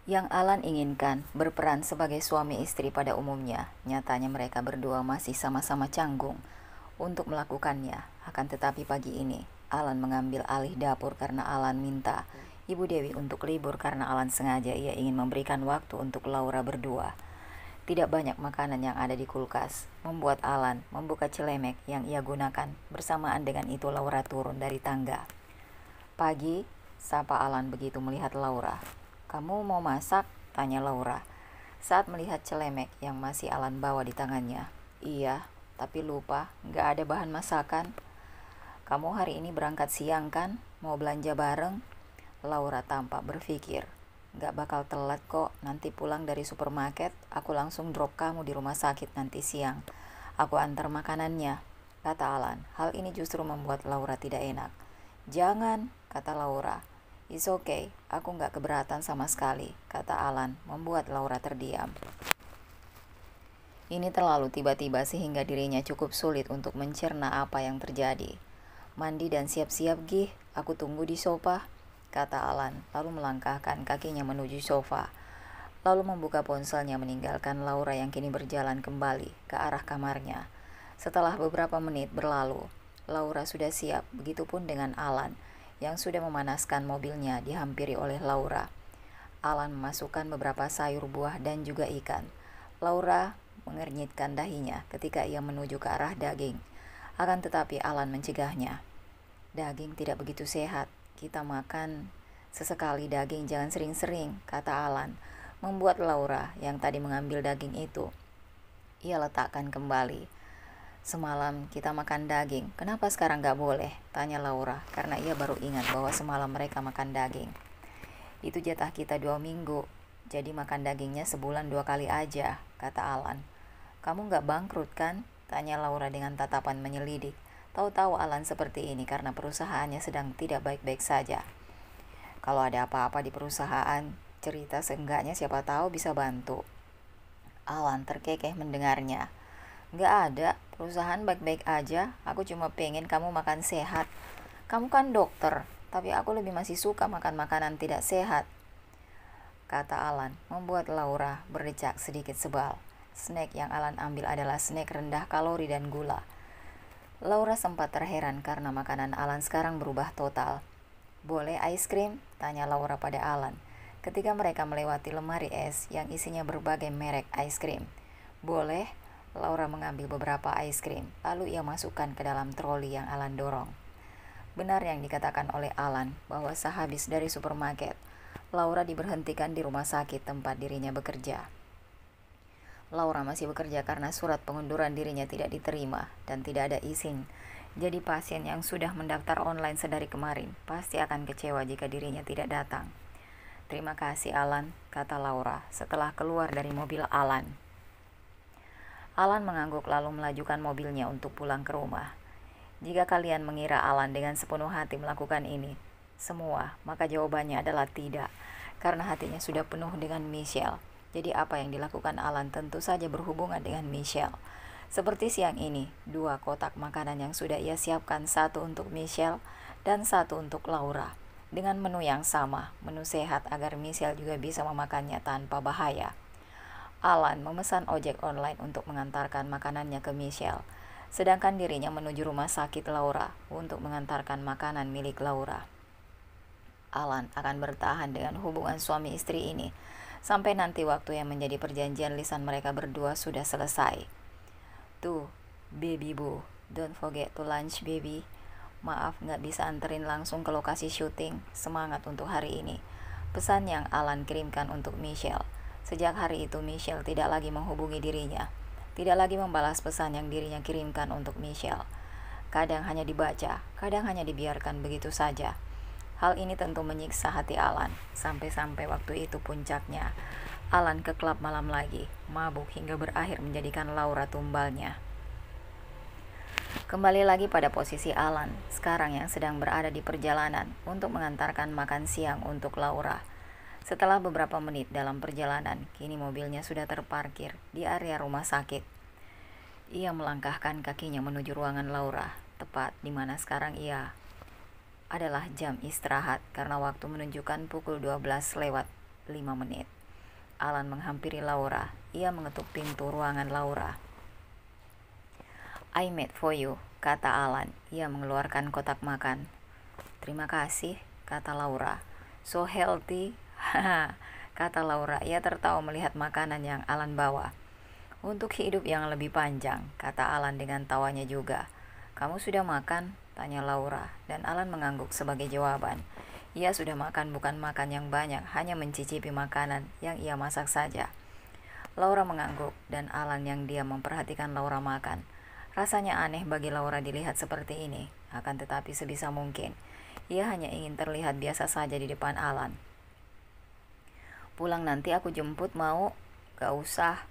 Yang Alan inginkan berperan sebagai suami istri pada umumnya, nyatanya mereka berdua masih sama-sama canggung untuk melakukannya. Akan tetapi pagi ini, Alan mengambil alih dapur karena Alan minta Ibu Dewi untuk libur karena Alan sengaja ia ingin memberikan waktu untuk Laura berdua. Tidak banyak makanan yang ada di kulkas, membuat Alan membuka celemek yang ia gunakan. Bersamaan dengan itu Laura turun dari tangga. Pagi, sapa Alan begitu melihat Laura. "Kamu mau masak?" tanya Laura saat melihat celemek yang masih Alan bawa di tangannya. "Iya, tapi lupa, gak ada bahan masakan." "Kamu hari ini berangkat siang kan? Mau belanja bareng?" Laura tampak berpikir. "Gak bakal telat kok, nanti pulang dari supermarket, aku langsung drop kamu di rumah sakit nanti siang. Aku antar makanannya," kata Alan. Hal ini justru membuat Laura tidak enak. "Jangan," kata Laura. "It's okay, aku gak keberatan sama sekali," kata Alan, membuat Laura terdiam. Ini terlalu tiba-tiba sehingga dirinya cukup sulit untuk mencerna apa yang terjadi. "Mandi dan siap-siap Gih, aku tunggu di sofa," kata Alan, lalu melangkahkan kakinya menuju sofa. Lalu membuka ponselnya meninggalkan Laura yang kini berjalan kembali ke arah kamarnya. Setelah beberapa menit berlalu, Laura sudah siap, begitupun dengan Alan yang sudah memanaskan mobilnya dihampiri oleh Laura. Alan memasukkan beberapa sayur buah dan juga ikan. Laura mengernyitkan dahinya ketika ia menuju ke arah daging. Akan tetapi Alan mencegahnya. "Daging tidak begitu sehat. Kita makan sesekali daging, jangan sering-sering," kata Alan, membuat Laura yang tadi mengambil daging itu ia letakkan kembali. "Semalam kita makan daging, kenapa sekarang gak boleh?" tanya Laura, karena ia baru ingat bahwa semalam mereka makan daging. "Itu jatah kita 2 minggu, jadi makan dagingnya sebulan 2 kali aja," kata Alan. "Kamu gak bangkrut kan?" tanya Laura dengan tatapan menyelidik. Tahu-tahu Alan seperti ini karena perusahaannya sedang tidak baik-baik saja. Kalau ada apa-apa di perusahaan, cerita seenggaknya siapa tahu bisa bantu. Alan terkekeh mendengarnya. "Gak ada, perusahaan baik-baik aja, aku cuma pengen kamu makan sehat. Kamu kan dokter, tapi aku lebih masih suka makan makanan tidak sehat," kata Alan, membuat Laura berdecak sedikit sebal. Snack yang Alan ambil adalah snack rendah kalori dan gula. Laura sempat terheran karena makanan Alan sekarang berubah total. "Boleh ice cream?" tanya Laura pada Alan ketika mereka melewati lemari es yang isinya berbagai merek ice cream. "Boleh." Laura mengambil beberapa ice cream, lalu ia masukkan ke dalam troli yang Alan dorong. Benar yang dikatakan oleh Alan bahwa sehabis dari supermarket, Laura diberhentikan di rumah sakit tempat dirinya bekerja. Laura masih bekerja karena surat pengunduran dirinya tidak diterima dan tidak ada izin. Jadi pasien yang sudah mendaftar online sedari kemarin pasti akan kecewa jika dirinya tidak datang. "Terima kasih Alan," kata Laura setelah keluar dari mobil Alan. Alan mengangguk lalu melajukan mobilnya untuk pulang ke rumah. Jika kalian mengira Alan dengan sepenuh hati melakukan ini semua, maka jawabannya adalah tidak, karena hatinya sudah penuh dengan Michelle. Jadi apa yang dilakukan Alan tentu saja berhubungan dengan Michelle. Seperti siang ini, 2 kotak makanan yang sudah ia siapkan, satu untuk Michelle dan satu untuk Laura. Dengan menu yang sama, menu sehat agar Michelle juga bisa memakannya tanpa bahaya. Alan memesan ojek online untuk mengantarkan makanannya ke Michelle, sedangkan dirinya menuju rumah sakit Laura untuk mengantarkan makanan milik Laura. Alan akan bertahan dengan hubungan suami istri ini sampai nanti waktu yang menjadi perjanjian lisan mereka berdua sudah selesai. "Tuh, baby boo, don't forget to lunch baby. Maaf gak bisa anterin langsung ke lokasi syuting. Semangat untuk hari ini," pesan yang Alan kirimkan untuk Michelle. Sejak hari itu Michelle tidak lagi menghubungi dirinya, tidak lagi membalas pesan yang dirinya kirimkan untuk Michelle. Kadang hanya dibaca, kadang hanya dibiarkan begitu saja. Hal ini tentu menyiksa hati Alan. Sampai-sampai waktu itu puncaknya, Alan ke klub malam lagi, mabuk hingga berakhir menjadikan Laura tumbalnya. Kembali lagi pada posisi Alan, sekarang yang sedang berada di perjalanan untuk mengantarkan makan siang untuk Laura. Setelah beberapa menit dalam perjalanan, kini mobilnya sudah terparkir di area rumah sakit. Ia melangkahkan kakinya menuju ruangan Laura, tepat di mana sekarang ia adalah jam istirahat karena waktu menunjukkan pukul 12 lewat 5 menit. Alan menghampiri Laura. Ia mengetuk pintu ruangan Laura. "I made for you," kata Alan. Ia mengeluarkan kotak makan. "Terima kasih," kata Laura. "So healthy." Haha, kata Laura. Ia tertawa melihat makanan yang Alan bawa. "Untuk hidup yang lebih panjang," kata Alan dengan tawanya juga. "Kamu sudah makan?" tanya Laura, dan Alan mengangguk sebagai jawaban. Ia sudah makan, bukan makan yang banyak, hanya mencicipi makanan yang ia masak saja. Laura mengangguk, dan Alan yang diam memperhatikan Laura makan. Rasanya aneh bagi Laura dilihat seperti ini, akan tetapi sebisa mungkin ia hanya ingin terlihat biasa saja di depan Alan. "Pulang nanti aku jemput, mau?" "Gak usah."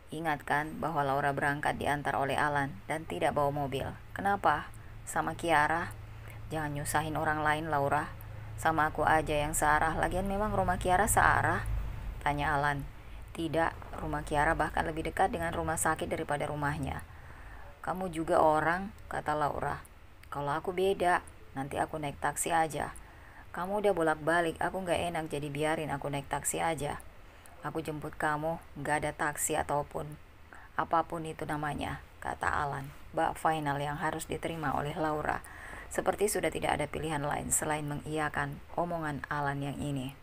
Ingatkan bahwa Laura berangkat diantar oleh Alan dan tidak bawa mobil. "Kenapa?" "Sama Kiara." "Jangan nyusahin orang lain, Laura. Sama aku aja yang searah. Lagian memang rumah Kiara searah?" tanya Alan. "Tidak, rumah Kiara bahkan lebih dekat dengan rumah sakit daripada rumahnya." "Kamu juga orang," kata Laura. "Kalau aku beda, nanti aku naik taksi aja." "Kamu udah bolak-balik, aku gak enak, jadi biarin aku naik taksi aja." "Aku jemput kamu, gak ada taksi ataupun apapun itu namanya," kata Alan. Bak final yang harus diterima oleh Laura. Seperti sudah tidak ada pilihan lain selain mengiyakan omongan Alan yang ini.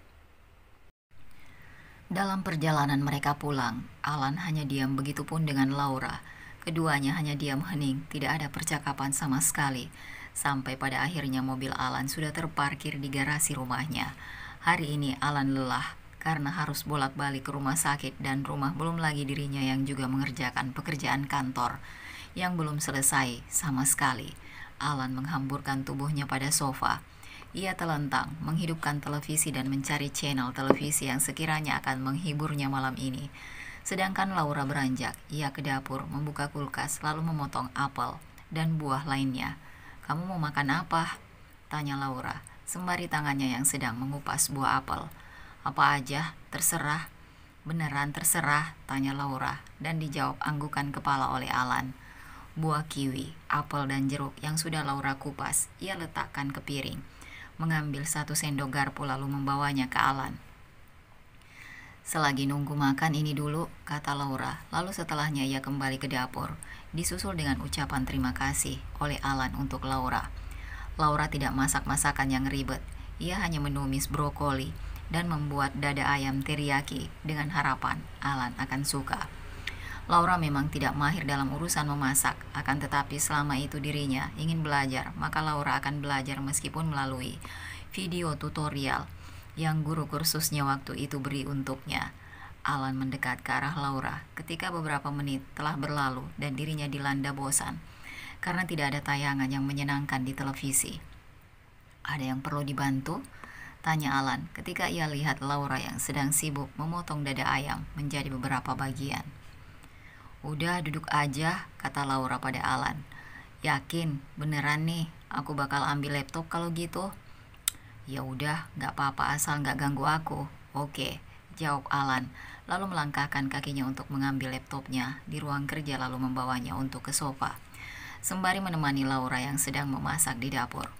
Dalam perjalanan mereka pulang, Alan hanya diam, begitupun dengan Laura. Keduanya hanya diam hening, tidak ada percakapan sama sekali. Sampai pada akhirnya mobil Alan sudah terparkir di garasi rumahnya. Hari ini Alan lelah karena harus bolak-balik ke rumah sakit dan rumah, belum lagi dirinya yang juga mengerjakan pekerjaan kantor yang belum selesai sama sekali. Alan menghamburkan tubuhnya pada sofa. Ia telentang, menghidupkan televisi dan mencari channel televisi yang sekiranya akan menghiburnya malam ini. Sedangkan Laura beranjak, ia ke dapur, membuka kulkas, lalu memotong apel dan buah lainnya. "Kamu mau makan apa?" tanya Laura, sembari tangannya yang sedang mengupas buah apel. "Apa aja, terserah." "Beneran terserah?" tanya Laura, dan dijawab anggukan kepala oleh Alan. Buah kiwi, apel dan jeruk yang sudah Laura kupas, ia letakkan ke piring. Mengambil 1 sendok garpu lalu membawanya ke Alan. "Selagi nunggu makan ini dulu," kata Laura. Lalu setelahnya ia kembali ke dapur, disusul dengan ucapan terima kasih oleh Alan untuk Laura. Laura tidak masak masakan yang ribet. Ia hanya menumis brokoli dan membuat dada ayam teriyaki dengan harapan Alan akan suka. Laura memang tidak mahir dalam urusan memasak, akan tetapi selama itu dirinya ingin belajar, maka Laura akan belajar meskipun melalui video tutorial yang guru kursusnya waktu itu beri untuknya. Alan mendekat ke arah Laura ketika beberapa menit telah berlalu dan dirinya dilanda bosan karena tidak ada tayangan yang menyenangkan di televisi. "Ada yang perlu dibantu?" tanya Alan ketika ia lihat Laura yang sedang sibuk memotong dada ayam menjadi beberapa bagian. "Udah, duduk aja," kata Laura pada Alan. "Yakin, beneran nih, aku bakal ambil laptop kalau gitu?" "Ya udah, gak apa-apa asal gak ganggu aku." "Oke," jawab Alan, lalu melangkahkan kakinya untuk mengambil laptopnya di ruang kerja lalu membawanya untuk ke sofa, sembari menemani Laura yang sedang memasak di dapur.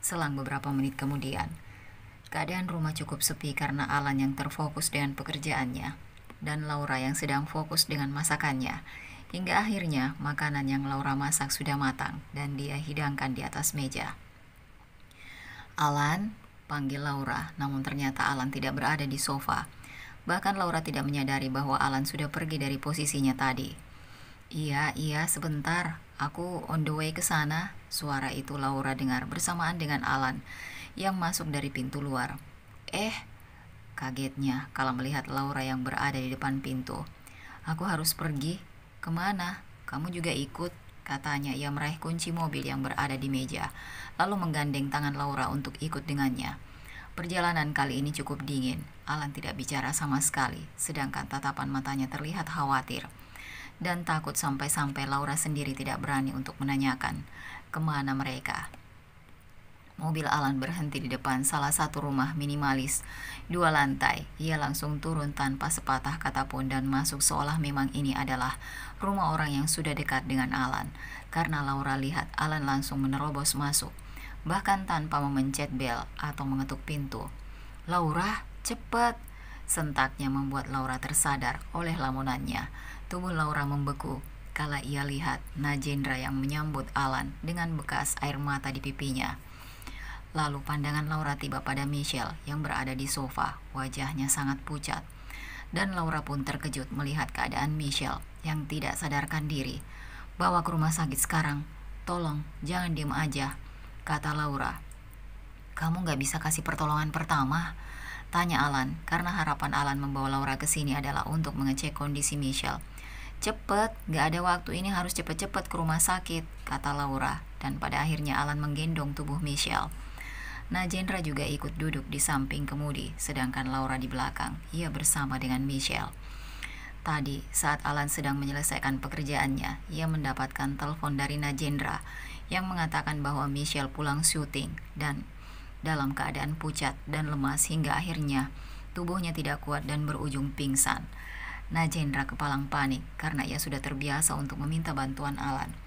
Selang beberapa menit kemudian, keadaan rumah cukup sepi karena Alan yang terfokus dengan pekerjaannya dan Laura yang sedang fokus dengan masakannya. Hingga akhirnya makanan yang Laura masak sudah matang dan dia hidangkan di atas meja. "Alan," panggil Laura, namun ternyata Alan tidak berada di sofa. Bahkan Laura tidak menyadari bahwa Alan sudah pergi dari posisinya tadi. Iya, sebentar, aku on the way ke sana," suara itu Laura dengar bersamaan dengan Alan yang masuk dari pintu luar. Kagetnya kala melihat Laura yang berada di depan pintu. "Aku harus pergi." "Kemana?" "Kamu juga ikut," katanya. Ia meraih kunci mobil yang berada di meja, lalu menggandeng tangan Laura untuk ikut dengannya. Perjalanan kali ini cukup dingin. Alan tidak bicara sama sekali, sedangkan tatapan matanya terlihat khawatir dan takut sampai-sampai Laura sendiri tidak berani untuk menanyakan kemana mereka. Mobil Alan berhenti di depan salah satu rumah minimalis 2 lantai. Ia langsung turun tanpa sepatah kata pun dan masuk seolah memang ini adalah rumah orang yang sudah dekat dengan Alan. Karena Laura lihat Alan langsung menerobos masuk, bahkan tanpa memencet bel atau mengetuk pintu. "Laura, cepat!" Sentaknya membuat Laura tersadar oleh lamunannya. Tubuh Laura membeku kala ia lihat Najendra yang menyambut Alan dengan bekas air mata di pipinya. Lalu pandangan Laura tiba pada Michelle yang berada di sofa, wajahnya sangat pucat. Dan Laura pun terkejut melihat keadaan Michelle yang tidak sadarkan diri. "Bawa ke rumah sakit sekarang, tolong, jangan diem aja," kata Laura. "Kamu gak bisa kasih pertolongan pertama?" tanya Alan, karena harapan Alan membawa Laura ke sini adalah untuk mengecek kondisi Michelle. "Cepet, gak ada waktu, ini harus cepet-cepet ke rumah sakit," kata Laura, dan pada akhirnya Alan menggendong tubuh Michelle. Najendra juga ikut duduk di samping kemudi, sedangkan Laura di belakang. Ia bersama dengan Michelle. Tadi, saat Alan sedang menyelesaikan pekerjaannya, ia mendapatkan telepon dari Najendra yang mengatakan bahwa Michelle pulang syuting dan dalam keadaan pucat dan lemas hingga akhirnya tubuhnya tidak kuat dan berujung pingsan. Najendra kepalang panik karena ia sudah terbiasa untuk meminta bantuan Alan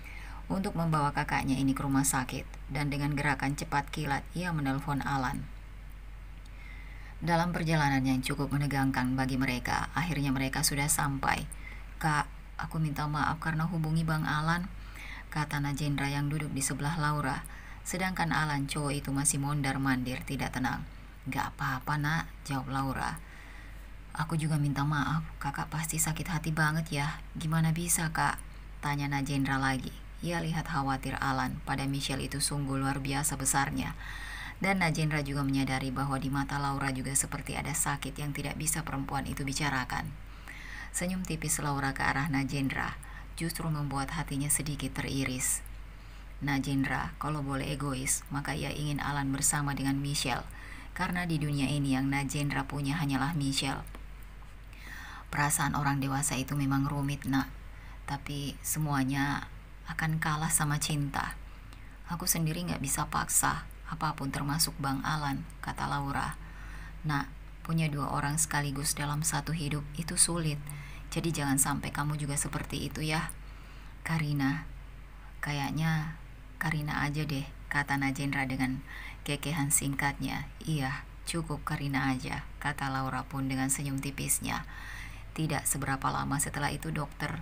untuk membawa kakaknya ini ke rumah sakit, dan dengan gerakan cepat kilat ia menelpon Alan. Dalam perjalanan yang cukup menegangkan bagi mereka, akhirnya mereka sudah sampai. "Kak, aku minta maaf karena hubungi Bang Alan," kata Najendra yang duduk di sebelah Laura, sedangkan Alan cowok itu masih mondar-mandir tidak tenang. "Gak apa-apa nak," jawab Laura. "Aku juga minta maaf, kakak pasti sakit hati banget ya. Gimana bisa kak?" tanya Najendra lagi. Ia lihat khawatir Alan pada Michelle itu sungguh luar biasa besarnya. Dan Najendra juga menyadari bahwa di mata Laura juga seperti ada sakit yang tidak bisa perempuan itu bicarakan. Senyum tipis Laura ke arah Najendra justru membuat hatinya sedikit teriris. Najendra, kalau boleh egois, maka ia ingin Alan bersama dengan Michelle, karena di dunia ini yang Najendra punya hanyalah Michelle. Perasaan orang dewasa itu memang rumit nak, tapi semuanya akan kalah sama cinta. Aku sendiri gak bisa paksa apapun termasuk Bang Alan, kata Laura. Nah, punya dua orang sekaligus dalam satu hidup itu sulit. Jadi jangan sampai kamu juga seperti itu ya. Karina, kayaknya Karina aja deh, kata Najendra dengan kekehan singkatnya. Iya, cukup Karina aja, kata Laura pun dengan senyum tipisnya. Tidak seberapa lama setelah itu dokter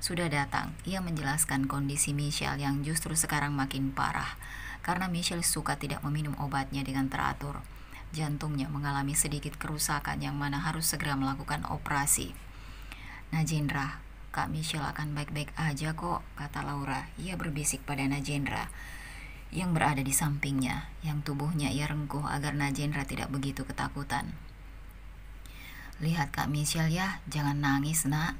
sudah datang. Ia menjelaskan kondisi Michelle yang justru sekarang makin parah karena Michelle suka tidak meminum obatnya dengan teratur. Jantungnya mengalami sedikit kerusakan yang mana harus segera melakukan operasi. Najendra, Kak Michelle akan baik-baik aja kok, kata Laura. Ia berbisik pada Najendra yang berada di sampingnya, yang tubuhnya ia rengkuh agar Najendra tidak begitu ketakutan. Lihat Kak Michelle ya, jangan nangis nak.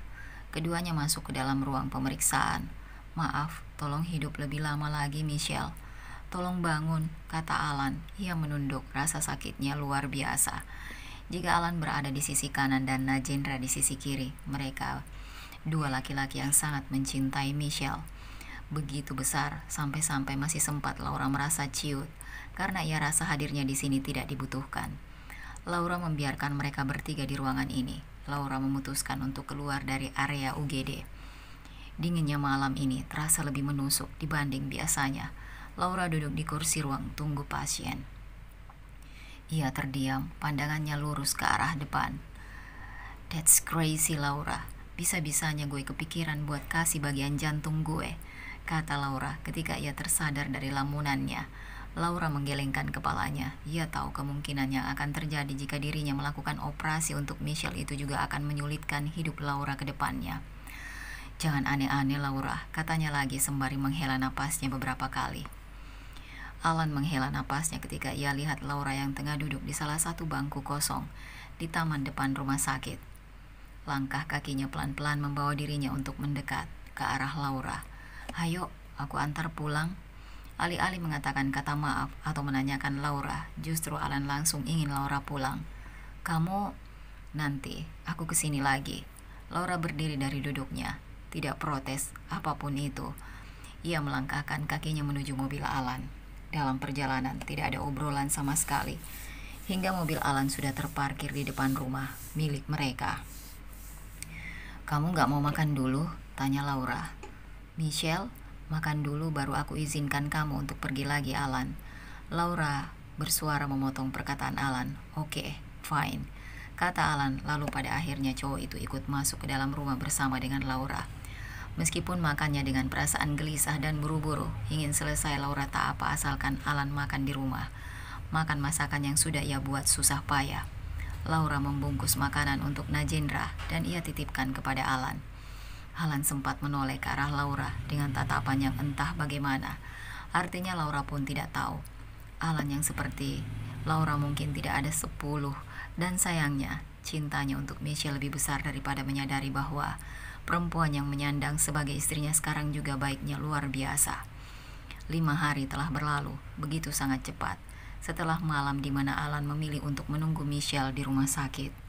Keduanya masuk ke dalam ruang pemeriksaan. Maaf, tolong hidup lebih lama lagi Michelle. Tolong bangun, kata Alan. Ia menunduk, rasa sakitnya luar biasa. Jika Alan berada di sisi kanan dan Najendra di sisi kiri, mereka dua laki-laki yang sangat mencintai Michelle. Begitu besar, sampai-sampai masih sempat Laura merasa ciut, karena ia rasa hadirnya di sini tidak dibutuhkan. Laura membiarkan mereka bertiga di ruangan ini. Laura memutuskan untuk keluar dari area UGD. Dinginnya malam ini terasa lebih menusuk dibanding biasanya. Laura duduk di kursi ruang tunggu pasien. Ia terdiam, pandangannya lurus ke arah depan. That's crazy Laura. Bisa-bisanya gue kepikiran buat kasih bagian jantung gue, kata Laura ketika ia tersadar dari lamunannya. Laura menggelengkan kepalanya. Ia tahu kemungkinan yang akan terjadi jika dirinya melakukan operasi untuk Michelle itu juga akan menyulitkan hidup Laura ke depannya. Jangan aneh-aneh Laura, katanya lagi sembari menghela napasnya beberapa kali. Alan menghela napasnya ketika ia lihat Laura yang tengah duduk di salah satu bangku kosong di taman depan rumah sakit. Langkah kakinya pelan-pelan membawa dirinya untuk mendekat ke arah Laura. Ayo, aku antar pulang. Alih-alih mengatakan kata maaf atau menanyakan Laura, justru Alan langsung ingin Laura pulang. Kamu, nanti aku kesini lagi. Laura berdiri dari duduknya, tidak protes apapun itu. Ia melangkahkan kakinya menuju mobil Alan. Dalam perjalanan tidak ada obrolan sama sekali, hingga mobil Alan sudah terparkir di depan rumah milik mereka. Kamu gak mau makan dulu? Tanya Laura. Michelle, makan dulu baru aku izinkan kamu untuk pergi lagi Alan. Laura bersuara memotong perkataan Alan. Oke, fine, kata Alan. Lalu pada akhirnya cowok itu ikut masuk ke dalam rumah bersama dengan Laura. Meskipun makannya dengan perasaan gelisah dan buru-buru, ingin selesai Laura tak apa asalkan Alan makan di rumah. Makan masakan yang sudah ia buat susah payah. Laura membungkus makanan untuk Najendra dan ia titipkan kepada Alan. Alan sempat menoleh ke arah Laura dengan tatapan yang entah bagaimana. Artinya Laura pun tidak tahu. Alan yang seperti Laura mungkin tidak ada 10, dan sayangnya cintanya untuk Michelle lebih besar daripada menyadari bahwa perempuan yang menyandang sebagai istrinya sekarang juga baiknya luar biasa. 5 hari telah berlalu, begitu sangat cepat, setelah malam di mana Alan memilih untuk menunggu Michelle di rumah sakit.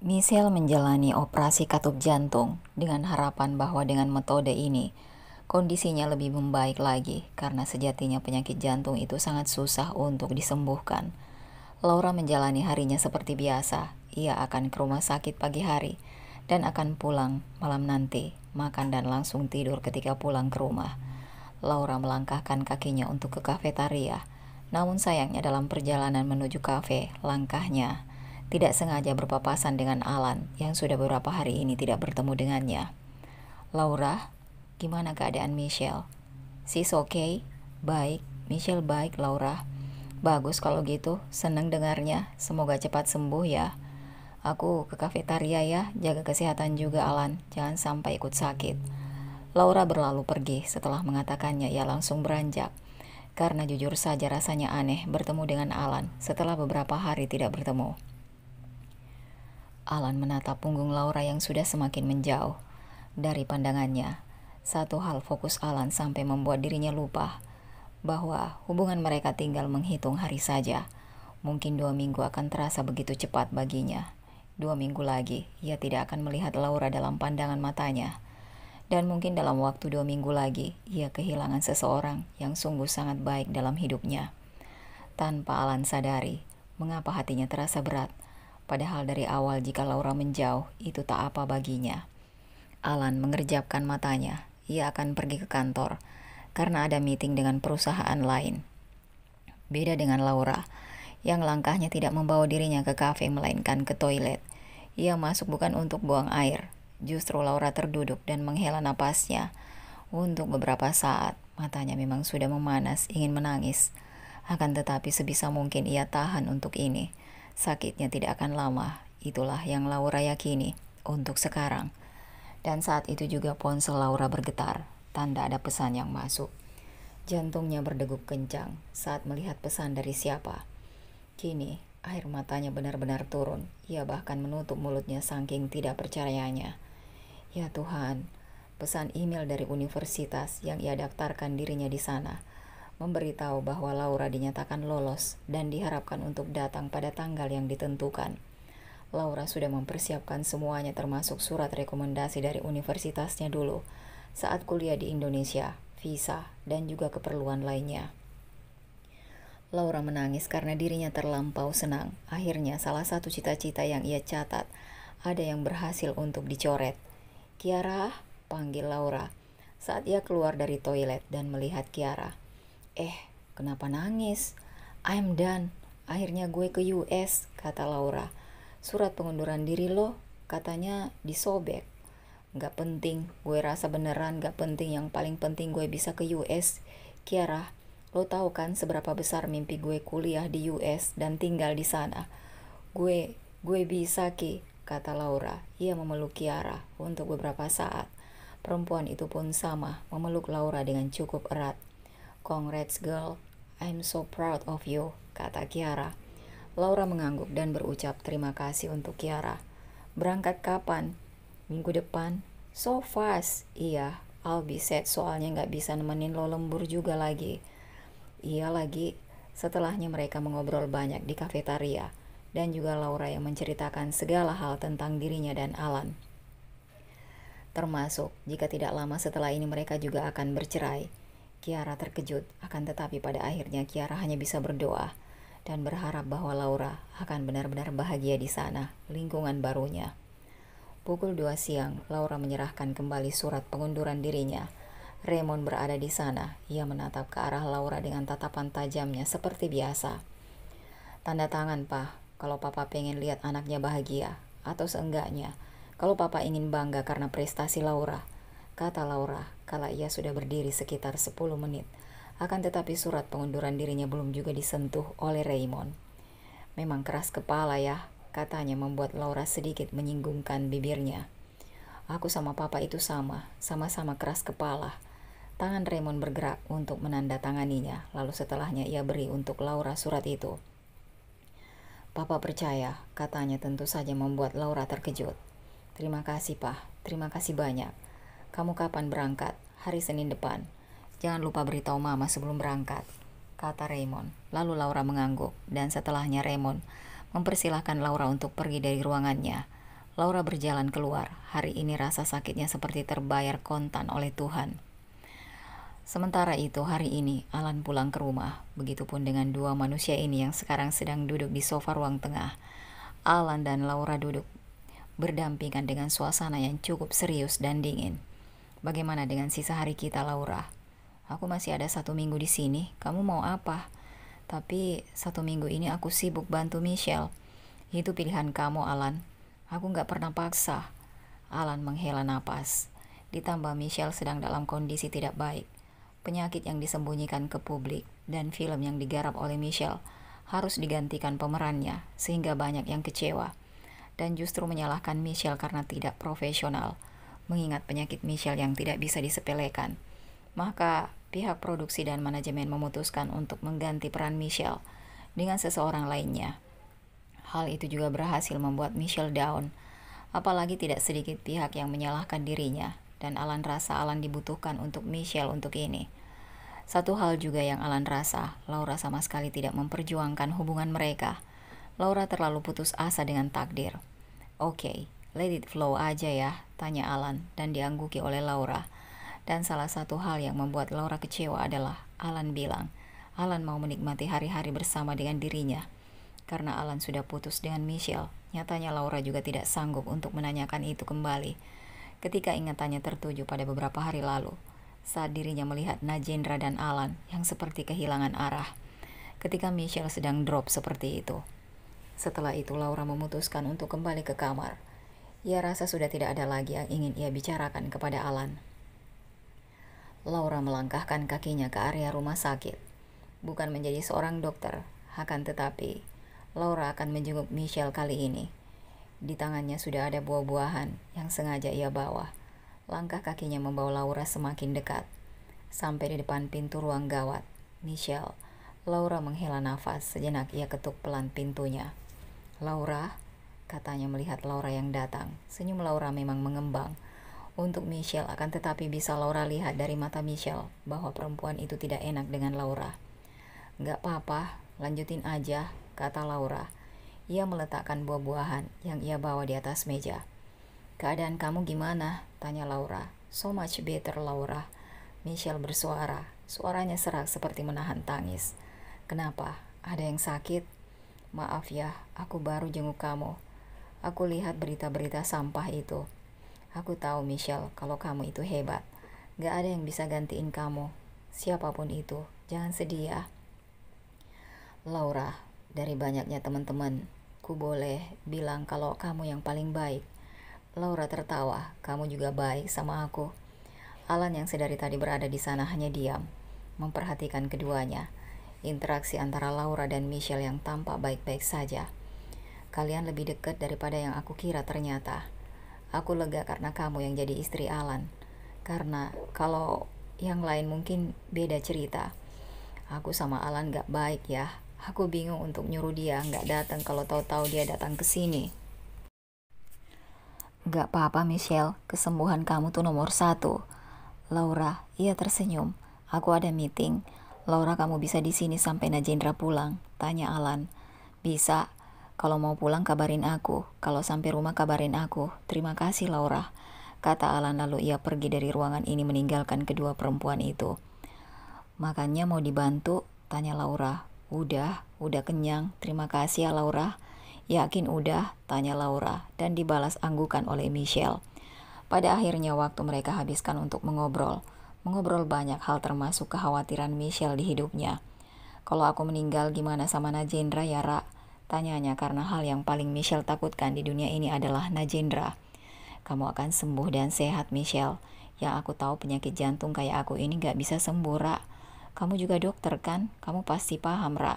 Michelle menjalani operasi katup jantung dengan harapan bahwa dengan metode ini, kondisinya lebih membaik lagi karena sejatinya penyakit jantung itu sangat susah untuk disembuhkan. Laura menjalani harinya seperti biasa. Ia akan ke rumah sakit pagi hari dan akan pulang malam nanti, makan dan langsung tidur ketika pulang ke rumah. Laura melangkahkan kakinya untuk ke kafetaria. Namun sayangnya dalam perjalanan menuju kafe, langkahnya tidak sengaja berpapasan dengan Alan yang sudah beberapa hari ini tidak bertemu dengannya. Laura, gimana keadaan Michelle? She's okay? Baik, Michelle baik, Laura. Bagus kalau gitu, senang dengarnya. Semoga cepat sembuh ya. Aku ke kafetaria ya, jaga kesehatan juga Alan, jangan sampai ikut sakit. Laura berlalu pergi. Setelah mengatakannya, ia langsung beranjak. Karena jujur saja rasanya aneh bertemu dengan Alan setelah beberapa hari tidak bertemu. Alan menatap punggung Laura yang sudah semakin menjauh dari pandangannya. Satu hal fokus Alan sampai membuat dirinya lupa bahwa hubungan mereka tinggal menghitung hari saja. Mungkin 2 minggu akan terasa begitu cepat baginya. 2 minggu lagi, ia tidak akan melihat Laura dalam pandangan matanya. Dan mungkin dalam waktu 2 minggu lagi, ia kehilangan seseorang yang sungguh sangat baik dalam hidupnya. Tanpa Alan sadari, mengapa hatinya terasa berat. Padahal dari awal jika Laura menjauh, itu tak apa baginya. Alan mengerjapkan matanya. Ia akan pergi ke kantor karena ada meeting dengan perusahaan lain. Beda dengan Laura, yang langkahnya tidak membawa dirinya ke kafe melainkan ke toilet. Ia masuk bukan untuk buang air. Justru Laura terduduk dan menghela napasnya. Untuk beberapa saat, matanya memang sudah memanas, ingin menangis. Akan tetapi sebisa mungkin ia tahan untuk ini. Sakitnya tidak akan lama, itulah yang Laura yakini untuk sekarang. Dan saat itu juga ponsel Laura bergetar, tanda ada pesan yang masuk. Jantungnya berdegup kencang saat melihat pesan dari siapa. Kini, air matanya benar-benar turun. Ia bahkan menutup mulutnya saking tidak percayanya. Ya Tuhan, pesan email dari universitas yang ia daftarkan dirinya di sana. Memberitahu bahwa Laura dinyatakan lolos dan diharapkan untuk datang pada tanggal yang ditentukan. Laura sudah mempersiapkan semuanya termasuk surat rekomendasi dari universitasnya dulu saat kuliah di Indonesia, visa, dan juga keperluan lainnya. Laura menangis karena dirinya terlampau senang. Akhirnya salah satu cita-cita yang ia catat ada yang berhasil untuk dicoret. Kiara, panggil Laura saat ia keluar dari toilet dan melihat Kiara. Kenapa nangis? I'm done. Akhirnya gue ke US, kata Laura. Surat pengunduran diri lo, katanya disobek. Gak penting, gue rasa beneran gak penting. Yang paling penting gue bisa ke US. Kiara, lo tahu kan seberapa besar mimpi gue kuliah di US dan tinggal di sana. Gue bisa Ki, kata Laura. Ia memeluk Kiara untuk beberapa saat. Perempuan itu pun sama, memeluk Laura dengan cukup erat. Congrats girl, I'm so proud of you, kata Kiara. Laura mengangguk dan berucap terima kasih untuk Kiara. Berangkat kapan? Minggu depan? So fast. Iya, I'll be sad soalnya gak bisa nemenin lo lembur juga lagi. Iya lagi. Setelahnya mereka mengobrol banyak di kafetaria dan juga Laura yang menceritakan segala hal tentang dirinya dan Alan. Termasuk jika tidak lama setelah ini mereka juga akan bercerai. Kiara terkejut, akan tetapi pada akhirnya Kiara hanya bisa berdoa dan berharap bahwa Laura akan benar-benar bahagia di sana, lingkungan barunya. Pukul 2 siang, Laura menyerahkan kembali surat pengunduran dirinya. Raymond berada di sana. Ia menatap ke arah Laura dengan tatapan tajamnya seperti biasa. Tanda tangan, Pak. kalau papa pengen lihat anaknya bahagia, atau seenggaknya, kalau papa ingin bangga karena prestasi Laura, kata Laura kala ia sudah berdiri sekitar 10 menit. Akan tetapi surat pengunduran dirinya belum juga disentuh oleh Raymond. Memang keras kepala ya, katanya membuat Laura sedikit menyinggungkan bibirnya. Aku sama papa itu sama-sama keras kepala. Tangan Raymond bergerak untuk menandatanganinya, lalu setelahnya ia beri untuk Laura surat itu. Papa percaya, katanya tentu saja membuat Laura terkejut. Terima kasih, Pak. Terima kasih banyak. Kamu kapan berangkat? Hari Senin depan. Jangan lupa beritahu Mama sebelum berangkat, kata Raymond. Lalu Laura mengangguk, dan setelahnya Raymond mempersilahkan Laura untuk pergi dari ruangannya. Laura berjalan keluar. Hari ini rasa sakitnya seperti terbayar kontan oleh Tuhan. Sementara itu hari ini Alan pulang ke rumah. Begitupun dengan dua manusia ini yang sekarang sedang duduk di sofa ruang tengah. Alan dan Laura duduk berdampingan dengan suasana yang cukup serius dan dingin. Bagaimana dengan sisa hari kita, Laura? Aku masih ada 1 minggu di sini. Kamu mau apa? Tapi 1 minggu ini aku sibuk bantu Michelle. Itu pilihan kamu, Alan. Aku gak pernah paksa. Alan menghela napas. Ditambah Michelle sedang dalam kondisi tidak baik. Penyakit yang disembunyikan ke publik dan film yang digarap oleh Michelle harus digantikan pemerannya, sehingga banyak yang kecewa. Dan justru menyalahkan Michelle karena tidak profesional, mengingat penyakit Michelle yang tidak bisa disepelekan. Maka pihak produksi dan manajemen memutuskan untuk mengganti peran Michelle dengan seseorang lainnya. Hal itu juga berhasil membuat Michelle down, apalagi tidak sedikit pihak yang menyalahkan dirinya, dan Alan rasa Alan dibutuhkan untuk Michelle untuk ini. Satu hal juga yang Alan rasa, Laura sama sekali tidak memperjuangkan hubungan mereka. Laura terlalu putus asa dengan takdir. Oke, let it flow aja ya, tanya Alan, dan diangguki oleh Laura. Dan salah satu hal yang membuat Laura kecewa adalah Alan bilang, Alan mau menikmati hari-hari bersama dengan dirinya. Karena Alan sudah putus dengan Michelle, nyatanya Laura juga tidak sanggup untuk menanyakan itu kembali. Ketika ingatannya tertuju pada beberapa hari lalu, saat dirinya melihat Najendra dan Alan yang seperti kehilangan arah. Ketika Michelle sedang drop seperti itu. Setelah itu Laura memutuskan untuk kembali ke kamar. Ia rasa sudah tidak ada lagi yang ingin ia bicarakan kepada Alan. Laura melangkahkan kakinya ke area rumah sakit. Bukan menjadi seorang dokter, akan tetapi Laura akan menjenguk Michelle kali ini. Di tangannya sudah ada buah-buahan yang sengaja ia bawa. Langkah kakinya membawa Laura semakin dekat. Sampai di depan pintu ruang gawat. Michelle. Laura menghela nafas. Sejenak ia ketuk pelan pintunya. Laura, katanya melihat Laura yang datang. Senyum Laura memang mengembang untuk Michelle, akan tetapi bisa Laura lihat dari mata Michelle bahwa perempuan itu tidak enak dengan Laura. Gak apa-apa, lanjutin aja, kata Laura. Ia meletakkan buah-buahan yang ia bawa di atas meja. Keadaan kamu gimana? Tanya Laura. So much better, Laura. Michelle bersuara. Suaranya serak seperti menahan tangis. Kenapa? Ada yang sakit? Maaf ya, aku baru jenguk kamu. Aku lihat berita-berita sampah itu. Aku tahu, Michelle, kalau kamu itu hebat. Gak ada yang bisa gantiin kamu. Siapapun itu, jangan sedih ya. Laura, dari banyaknya teman-teman, ku boleh bilang kalau kamu yang paling baik. Laura tertawa, kamu juga baik sama aku. Alan yang sedari tadi berada di sana hanya diam, memperhatikan keduanya. Interaksi antara Laura dan Michelle yang tampak baik-baik saja. Kalian lebih dekat daripada yang aku kira ternyata. Aku lega karena kamu yang jadi istri Alan. Karena kalau yang lain mungkin beda cerita. Aku sama Alan gak baik ya. Aku bingung untuk nyuruh dia gak datang kalau tahu-tahu dia datang ke sini. Gak apa-apa, Michelle, kesembuhan kamu tuh nomor 1. Laura, ia tersenyum. Aku ada meeting. Laura, kamu bisa di sini sampai Najendra pulang? Tanya Alan. Bisa. Kalau mau pulang kabarin aku. Kalau sampai rumah kabarin aku. Terima kasih, Laura, kata Alan, lalu ia pergi dari ruangan ini meninggalkan kedua perempuan itu. Makannya mau dibantu? Tanya Laura. Udah kenyang. Terima kasih ya, Laura. Yakin udah? Tanya Laura, dan dibalas anggukan oleh Michelle. Pada akhirnya waktu mereka habiskan untuk mengobrol banyak hal termasuk kekhawatiran Michelle di hidupnya. Kalau aku meninggal gimana sama Najendra ya, Ra? Tanyanya karena hal yang paling Michelle takutkan di dunia ini adalah Najendra. Kamu akan sembuh dan sehat, Michelle. Yang aku tahu penyakit jantung kayak aku ini gak bisa sembuh, Ra. Kamu juga dokter kan? Kamu pasti paham, Ra.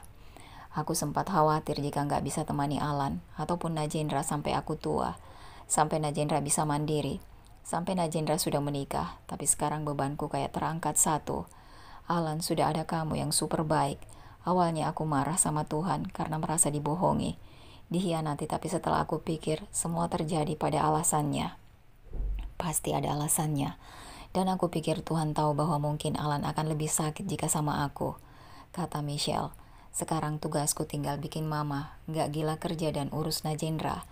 Aku sempat khawatir jika gak bisa temani Alan ataupun Najendra sampai aku tua. Sampai Najendra bisa mandiri. Sampai Najendra sudah menikah. Tapi sekarang bebanku kayak terangkat satu. Alan, sudah ada kamu yang super baik. Awalnya aku marah sama Tuhan karena merasa dibohongi, dihianati, tapi setelah aku pikir semua terjadi pada alasannya. Pasti ada alasannya. Dan aku pikir Tuhan tahu bahwa mungkin Alan akan lebih sakit jika sama aku, kata Michelle. Sekarang tugasku tinggal bikin mama gak gila kerja dan urus Najendra.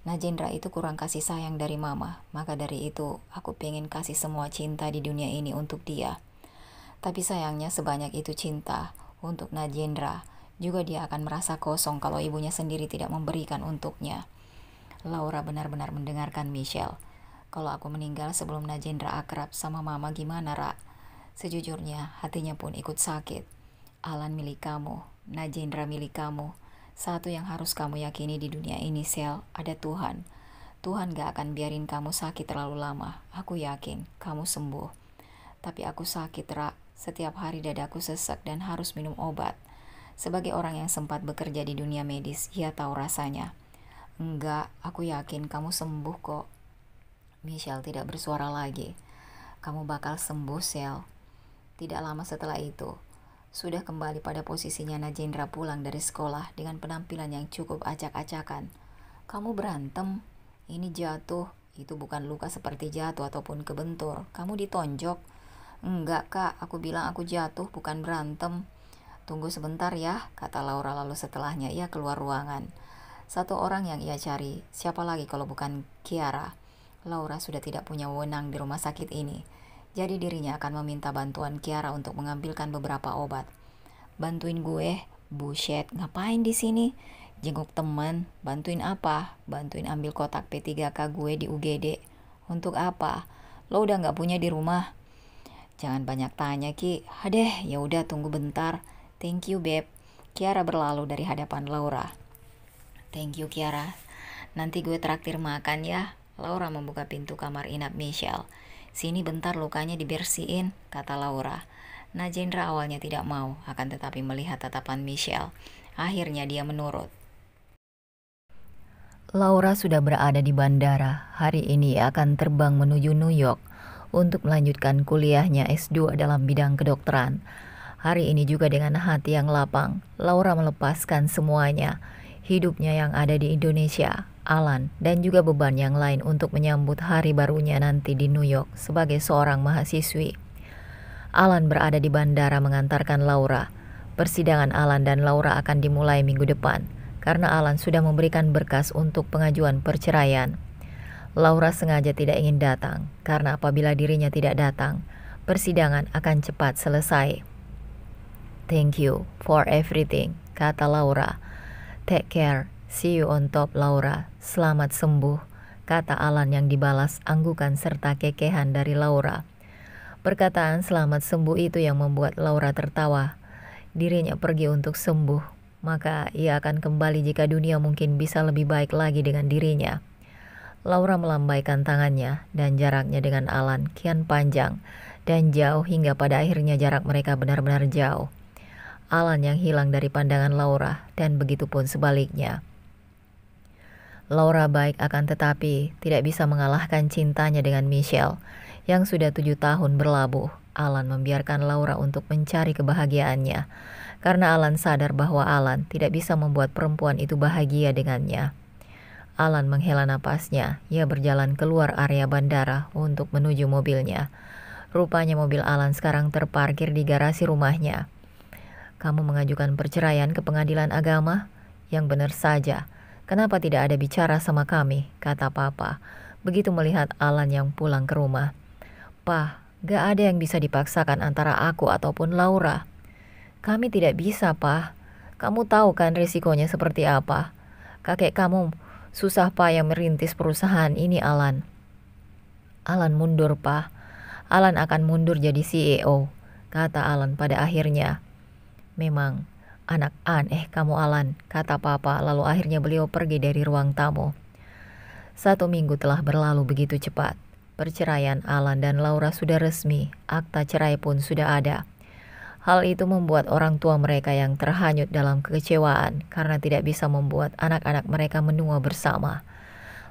Najendra itu kurang kasih sayang dari mama, maka dari itu aku pengen kasih semua cinta di dunia ini untuk dia. Tapi sayangnya sebanyak itu cinta untuk Najendra, juga dia akan merasa kosong kalau ibunya sendiri tidak memberikan untuknya. Laura benar-benar mendengarkan Michelle. Kalau aku meninggal sebelum Najendra akrab sama mama gimana, Ra? Sejujurnya hatinya pun ikut sakit. Alan milik kamu, Najendra milik kamu. Satu yang harus kamu yakini di dunia ini, Sel, ada Tuhan. Tuhan gak akan biarin kamu sakit terlalu lama. Aku yakin kamu sembuh. Tapi aku sakit, Ra. Setiap hari dadaku sesak dan harus minum obat. Sebagai orang yang sempat bekerja di dunia medis, ia tahu rasanya. Enggak, aku yakin kamu sembuh kok. Michelle tidak bersuara lagi. Kamu bakal sembuh, Sel. Tidak lama setelah itu, sudah kembali pada posisinya Najendra pulang dari sekolah dengan penampilan yang cukup acak-acakan. Kamu berantem? Ini jatuh. Itu bukan luka seperti jatuh ataupun kebentur. Kamu ditonjok. Enggak, Kak, aku bilang aku jatuh, bukan berantem. Tunggu sebentar ya, kata Laura lalu setelahnya ia keluar ruangan. Satu orang yang ia cari, siapa lagi kalau bukan Kiara. Laura sudah tidak punya wewenang di rumah sakit ini. Jadi dirinya akan meminta bantuan Kiara untuk mengambilkan beberapa obat. Bantuin gue? Buset, ngapain di sini? Jenguk teman, bantuin apa? Bantuin ambil kotak P3K gue di UGD. Untuk apa? Lo udah gak punya di rumah? Jangan banyak tanya, Ki. Hadeh, ya udah tunggu bentar. Thank you, Beb. Kiara berlalu dari hadapan Laura. Thank you, Kiara. Nanti gue traktir makan ya. Laura membuka pintu kamar inap Michelle. Sini bentar, lukanya dibersihin, kata Laura. Najendra awalnya tidak mau, akan tetapi melihat tatapan Michelle, akhirnya dia menurut. Laura sudah berada di bandara. Hari ini akan terbang menuju New York untuk melanjutkan kuliahnya S2 dalam bidang kedokteran. Hari ini juga dengan hati yang lapang, Laura melepaskan semuanya, hidupnya yang ada di Indonesia, Alan, dan juga beban yang lain untuk menyambut hari barunya nanti di New York sebagai seorang mahasiswi. Alan berada di bandara mengantarkan Laura. Persidangan Alan dan Laura akan dimulai minggu depan, karena Alan sudah memberikan berkas untuk pengajuan perceraian. Laura sengaja tidak ingin datang, karena apabila dirinya tidak datang, persidangan akan cepat selesai. Thank you for everything, kata Laura. Take care, see you on top, Laura. Selamat sembuh, kata Alan yang dibalas anggukan serta kekehan dari Laura. Perkataan selamat sembuh itu yang membuat Laura tertawa. Dirinya pergi untuk sembuh, maka ia akan kembali jika dunia mungkin bisa lebih baik lagi dengan dirinya. Laura melambaikan tangannya dan jaraknya dengan Alan kian panjang dan jauh hingga pada akhirnya jarak mereka benar-benar jauh. Alan yang hilang dari pandangan Laura dan begitu pun sebaliknya. Laura baik akan tetapi tidak bisa mengalahkan cintanya dengan Michelle yang sudah 7 tahun berlabuh. Alan membiarkan Laura untuk mencari kebahagiaannya karena Alan sadar bahwa Alan tidak bisa membuat perempuan itu bahagia dengannya. Alan menghela napasnya. Ia berjalan keluar area bandara untuk menuju mobilnya. Rupanya mobil Alan sekarang terparkir di garasi rumahnya. Kamu mengajukan perceraian ke pengadilan agama? Yang benar saja. Kenapa tidak ada bicara sama kami? Kata Papa. Begitu melihat Alan yang pulang ke rumah. Pa, gak ada yang bisa dipaksakan antara aku ataupun Laura. Kami tidak bisa, Pa. Kamu tahu kan risikonya seperti apa? Kakek kamu susah payah merintis perusahaan ini, Alan. Alan mundur, Pa. Alan akan mundur jadi CEO, kata Alan pada akhirnya. Memang, "Anak aneh kamu Alan," kata papa, lalu akhirnya beliau pergi dari ruang tamu. 1 minggu telah berlalu begitu cepat. Perceraian Alan dan Laura sudah resmi, akta cerai pun sudah ada. Hal itu membuat orang tua mereka yang terhanyut dalam kekecewaan karena tidak bisa membuat anak-anak mereka menua bersama.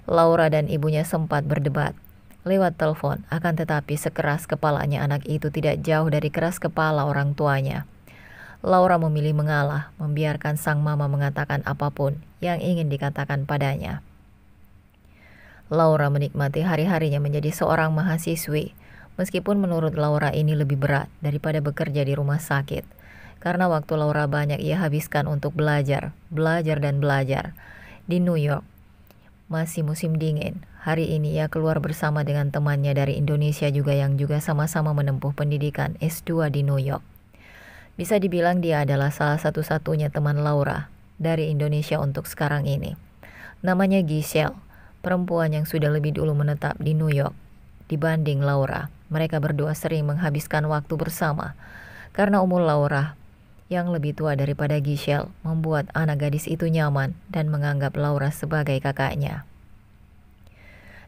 Laura dan ibunya sempat berdebat lewat telepon, akan tetapi sekeras kepalanya anak itu tidak jauh dari keras kepala orang tuanya. Laura memilih mengalah, membiarkan sang mama mengatakan apapun yang ingin dikatakan padanya. Laura menikmati hari-harinya menjadi seorang mahasiswi, meskipun menurut Laura ini lebih berat daripada bekerja di rumah sakit. Karena waktu Laura banyak ia habiskan untuk belajar dan belajar. Di New York, masih musim dingin. Hari ini ia keluar bersama dengan temannya dari Indonesia juga yang juga sama-sama menempuh pendidikan S2 di New York. Bisa dibilang dia adalah salah satu-satunya teman Laura dari Indonesia untuk sekarang ini. Namanya Giselle, perempuan yang sudah lebih dulu menetap di New York dibanding Laura. Mereka berdua sering menghabiskan waktu bersama karena umur Laura yang lebih tua daripada Giselle membuat anak gadis itu nyaman dan menganggap Laura sebagai kakaknya.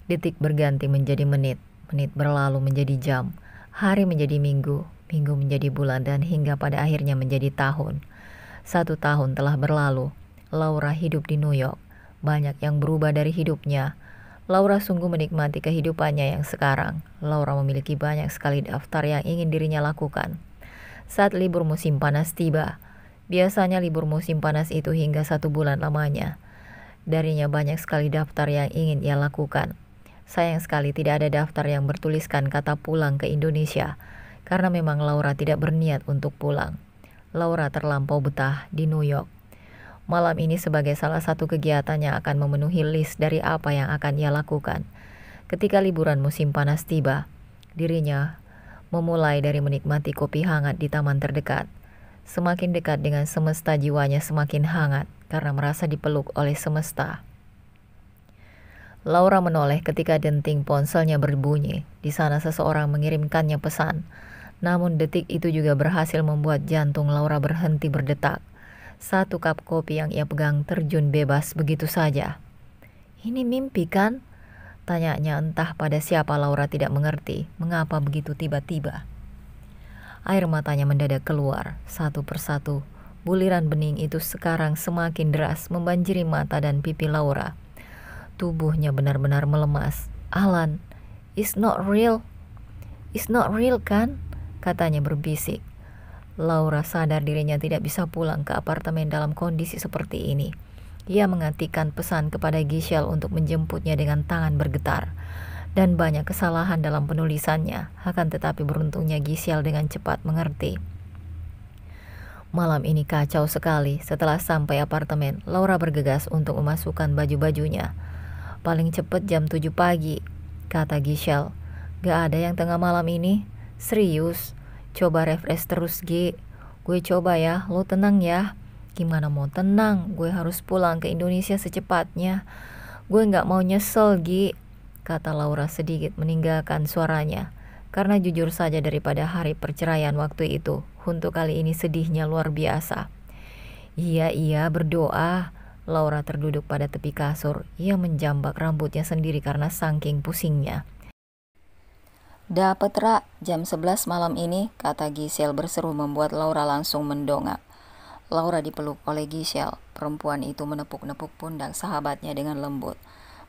Detik berganti menjadi menit, menit berlalu menjadi jam, hari menjadi minggu, minggu menjadi bulan, dan hingga pada akhirnya menjadi tahun. 1 tahun telah berlalu. Laura hidup di New York. Banyak yang berubah dari hidupnya. Laura sungguh menikmati kehidupannya yang sekarang. Laura memiliki banyak sekali daftar yang ingin dirinya lakukan. Saat libur musim panas tiba, biasanya libur musim panas itu hingga 1 bulan lamanya. Darinya banyak sekali daftar yang ingin ia lakukan. Sayang sekali tidak ada daftar yang bertuliskan kata pulang ke Indonesia, karena memang Laura tidak berniat untuk pulang. Laura terlampau betah di New York. Malam ini sebagai salah satu kegiatannya akan memenuhi list dari apa yang akan ia lakukan. Ketika liburan musim panas tiba, dirinya memulai dari menikmati kopi hangat di taman terdekat. Semakin dekat dengan semesta, jiwanya semakin hangat karena merasa dipeluk oleh semesta. Laura menoleh ketika denting ponselnya berbunyi. Di sana seseorang mengirimkannya pesan. Namun detik itu juga berhasil membuat jantung Laura berhenti berdetak. 1 cup kopi yang ia pegang terjun bebas begitu saja. "Ini mimpi kan?" tanyanya, entah pada siapa. Laura tidak mengerti mengapa begitu tiba-tiba. Air matanya mendadak keluar satu persatu. Buliran bening itu sekarang semakin deras membanjiri mata dan pipi Laura. Tubuhnya benar-benar melemas. "Alan, it's not real. It's not real kan?" katanya berbisik. Laura sadar dirinya tidak bisa pulang ke apartemen dalam kondisi seperti ini. Ia mengetikkan pesan kepada Giselle untuk menjemputnya dengan tangan bergetar. Dan banyak kesalahan dalam penulisannya, akan tetapi beruntungnya Giselle dengan cepat mengerti. Malam ini kacau sekali. Setelah sampai apartemen, Laura bergegas untuk memasukkan baju-bajunya. "Paling cepat jam 7 pagi, kata Giselle. "Gak ada yang tengah malam ini? Serius? Coba refresh terus, Gi. Gue coba ya, lo tenang ya." "Gimana mau tenang? Gue harus pulang ke Indonesia secepatnya. Gue gak mau nyesel, Gi," kata Laura sedikit meninggalkan suaranya. Karena jujur saja daripada hari perceraian waktu itu, untuk kali ini sedihnya luar biasa. Iya, berdoa." Laura terduduk pada tepi kasur. Ia menjambak rambutnya sendiri karena saking pusingnya. "Dapet, Ra, jam 11 malam ini," kata Giselle berseru membuat Laura langsung mendongak. Laura dipeluk oleh Giselle. Perempuan itu menepuk-nepuk pundak sahabatnya dengan lembut.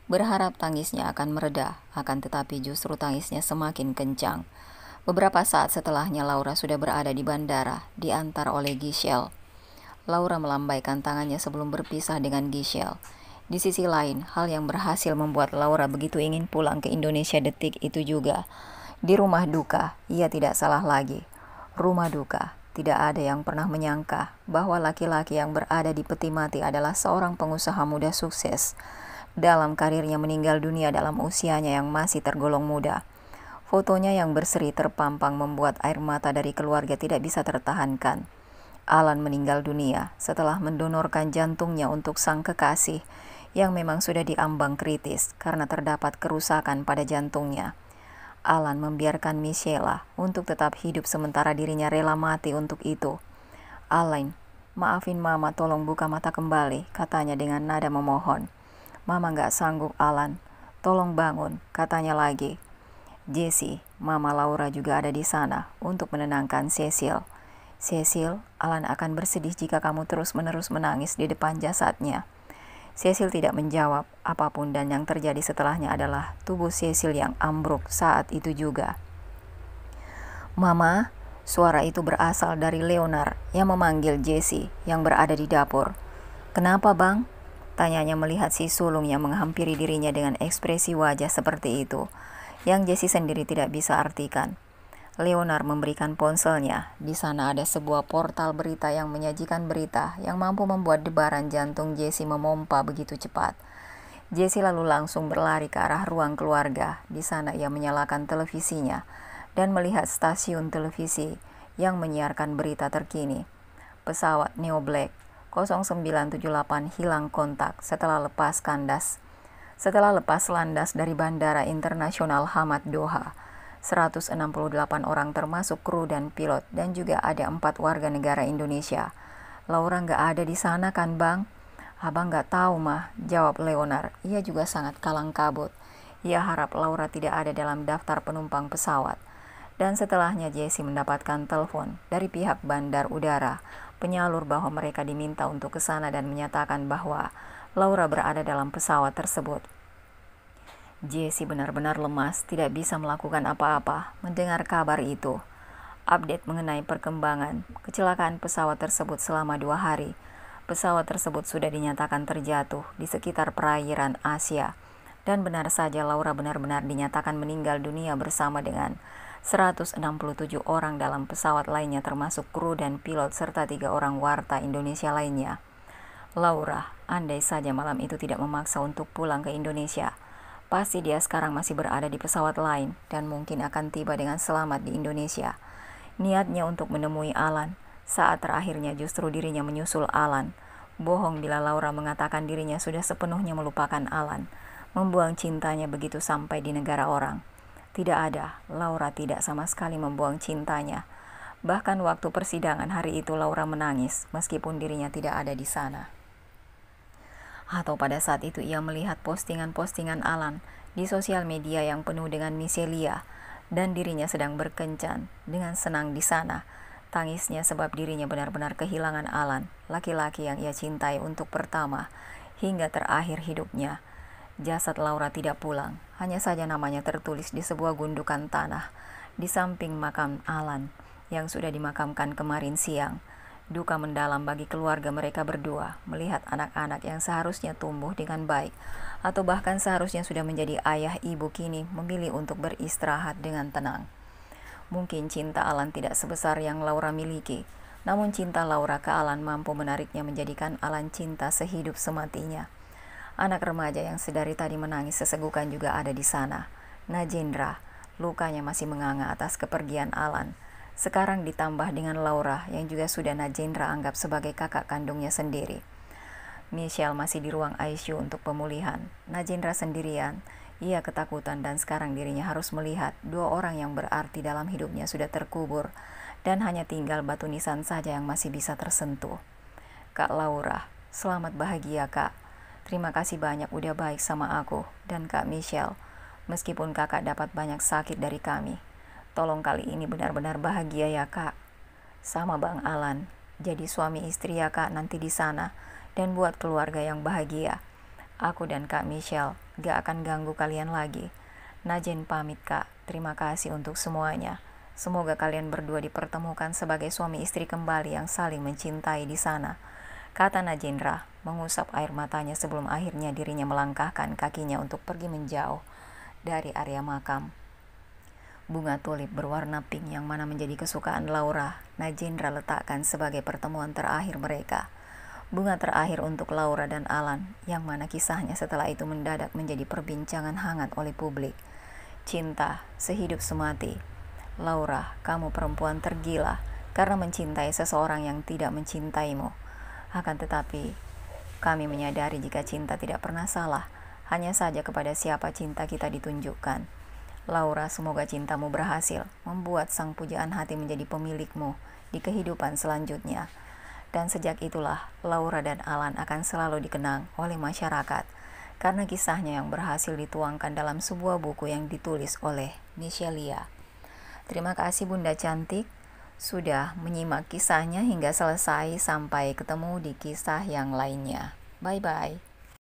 Berharap tangisnya akan mereda, akan tetapi justru tangisnya semakin kencang. Beberapa saat setelahnya Laura sudah berada di bandara, diantar oleh Giselle. Laura melambaikan tangannya sebelum berpisah dengan Giselle. Di sisi lain, hal yang berhasil membuat Laura begitu ingin pulang ke Indonesia detik itu juga. Di rumah duka, ia tidak salah lagi. Rumah duka, tidak ada yang pernah menyangka bahwa laki-laki yang berada di peti mati adalah seorang pengusaha muda sukses. Dalam karirnya meninggal dunia dalam usianya yang masih tergolong muda. Fotonya yang berseri terpampang membuat air mata dari keluarga tidak bisa tertahankan. Alan meninggal dunia setelah mendonorkan jantungnya untuk sang kekasih yang memang sudah diambang kritis karena terdapat kerusakan pada jantungnya. Alan membiarkan Michelle untuk tetap hidup sementara dirinya rela mati untuk itu. Alan Maafin Mama, tolong buka mata kembali, katanya dengan nada memohon. Mama gak sanggup, Alan. Tolong bangun, katanya lagi. Jessie, Mama Laura juga ada di sana untuk menenangkan Cecil. Cecil, Alan akan bersedih jika kamu terus-menerus menangis di depan jasadnya. Cecil tidak menjawab apapun dan yang terjadi setelahnya adalah tubuh Cecil yang ambruk saat itu juga. Mama, suara itu berasal dari Leonard yang memanggil Jessie yang berada di dapur. Kenapa, Bang? Tanyanya melihat si sulung yang menghampiri dirinya dengan ekspresi wajah seperti itu, yang Jessie sendiri tidak bisa artikan. Leonard memberikan ponselnya. Di sana ada sebuah portal berita yang menyajikan berita yang mampu membuat debaran jantung Jessie memompa begitu cepat. Jessie lalu langsung berlari ke arah ruang keluarga. Di sana ia menyalakan televisinya dan melihat stasiun televisi yang menyiarkan berita terkini. Pesawat Neo Black 0978 hilang kontak setelah lepas landas dari Bandara Internasional Hamad Doha. 168 orang termasuk kru dan pilot dan juga ada 4 warga negara Indonesia. Laura nggak ada di sana kan, Bang? Abang nggak tahu, Mah, jawab Leonard. Ia juga sangat kalang kabut. Ia harap Laura tidak ada dalam daftar penumpang pesawat. Dan setelahnya Jessie mendapatkan telepon dari pihak bandar udara penyalur bahwa mereka diminta untuk ke sana dan menyatakan bahwa Laura berada dalam pesawat tersebut. Jessie benar-benar lemas, tidak bisa melakukan apa-apa mendengar kabar itu. Update mengenai perkembangan kecelakaan pesawat tersebut selama 2 hari. Pesawat tersebut sudah dinyatakan terjatuh di sekitar perairan Asia. Dan benar saja Laura benar-benar dinyatakan meninggal dunia bersama dengan 167 orang dalam pesawat lainnya termasuk kru dan pilot serta 3 orang warta Indonesia lainnya. Laura, andai saja malam itu tidak memaksa untuk pulang ke Indonesia, pasti dia sekarang masih berada di pesawat lain dan mungkin akan tiba dengan selamat di Indonesia. Niatnya untuk menemui Alan, saat terakhirnya justru dirinya menyusul Alan. Bohong bila Laura mengatakan dirinya sudah sepenuhnya melupakan Alan, membuang cintanya begitu sampai di negara orang. Tidak ada, Laura tidak sama sekali membuang cintanya. Bahkan waktu persidangan hari itu Laura menangis meskipun dirinya tidak ada di sana. Atau pada saat itu ia melihat postingan-postingan Alan di sosial media yang penuh dengan miselia dan dirinya sedang berkencan dengan senang di sana. Tangisnya sebab dirinya benar-benar kehilangan Alan, laki-laki yang ia cintai untuk pertama hingga terakhir hidupnya. Jasad Laura tidak pulang, hanya saja namanya tertulis di sebuah gundukan tanah di samping makam Alan yang sudah dimakamkan kemarin siang. Duka mendalam bagi keluarga mereka berdua melihat anak-anak yang seharusnya tumbuh dengan baik atau bahkan seharusnya sudah menjadi ayah ibu kini memilih untuk beristirahat dengan tenang. Mungkin cinta Alan tidak sebesar yang Laura miliki, namun cinta Laura ke Alan mampu menariknya menjadikan Alan cinta sehidup sematinya. Anak remaja yang sedari tadi menangis sesegukan juga ada di sana. Najendra, lukanya masih menganga atas kepergian Alan. Sekarang ditambah dengan Laura yang juga sudah Najendra anggap sebagai kakak kandungnya sendiri. Michelle masih di ruang ICU untuk pemulihan. Najendra sendirian. Ia ketakutan dan sekarang dirinya harus melihat 2 orang yang berarti dalam hidupnya sudah terkubur dan hanya tinggal batu nisan saja yang masih bisa tersentuh. Kak Laura, selamat bahagia, Kak. Terima kasih banyak udah baik sama aku dan Kak Michelle. Meskipun kakak dapat banyak sakit dari kami. Tolong kali ini benar-benar bahagia ya, Kak. Sama Bang Alan. Jadi suami istri ya, Kak, nanti di sana. Dan buat keluarga yang bahagia. Aku dan Kak Michelle gak akan ganggu kalian lagi. Najen pamit, Kak. Terima kasih untuk semuanya. Semoga kalian berdua dipertemukan sebagai suami istri kembali yang saling mencintai di sana, kata Najendra, mengusap air matanya sebelum akhirnya dirinya melangkahkan kakinya untuk pergi menjauh dari area makam. Bunga tulip berwarna pink yang mana menjadi kesukaan Laura, Najendra letakkan sebagai pertemuan terakhir mereka. Bunga terakhir untuk Laura dan Alan, yang mana kisahnya setelah itu mendadak menjadi perbincangan hangat oleh publik. Cinta, sehidup semati. Laura, kamu perempuan tergila karena mencintai seseorang yang tidak mencintaimu. Akan tetapi, kami menyadari jika cinta tidak pernah salah, hanya saja kepada siapa cinta kita ditunjukkan. Laura, semoga cintamu berhasil membuat sang pujaan hati menjadi pemilikmu di kehidupan selanjutnya. Dan sejak itulah, Laura dan Alan akan selalu dikenang oleh masyarakat karena kisahnya yang berhasil dituangkan dalam sebuah buku yang ditulis oleh Michelia. Terima kasih Bunda Cantik sudah menyimak kisahnya hingga selesai. Sampai ketemu di kisah yang lainnya. Bye-bye.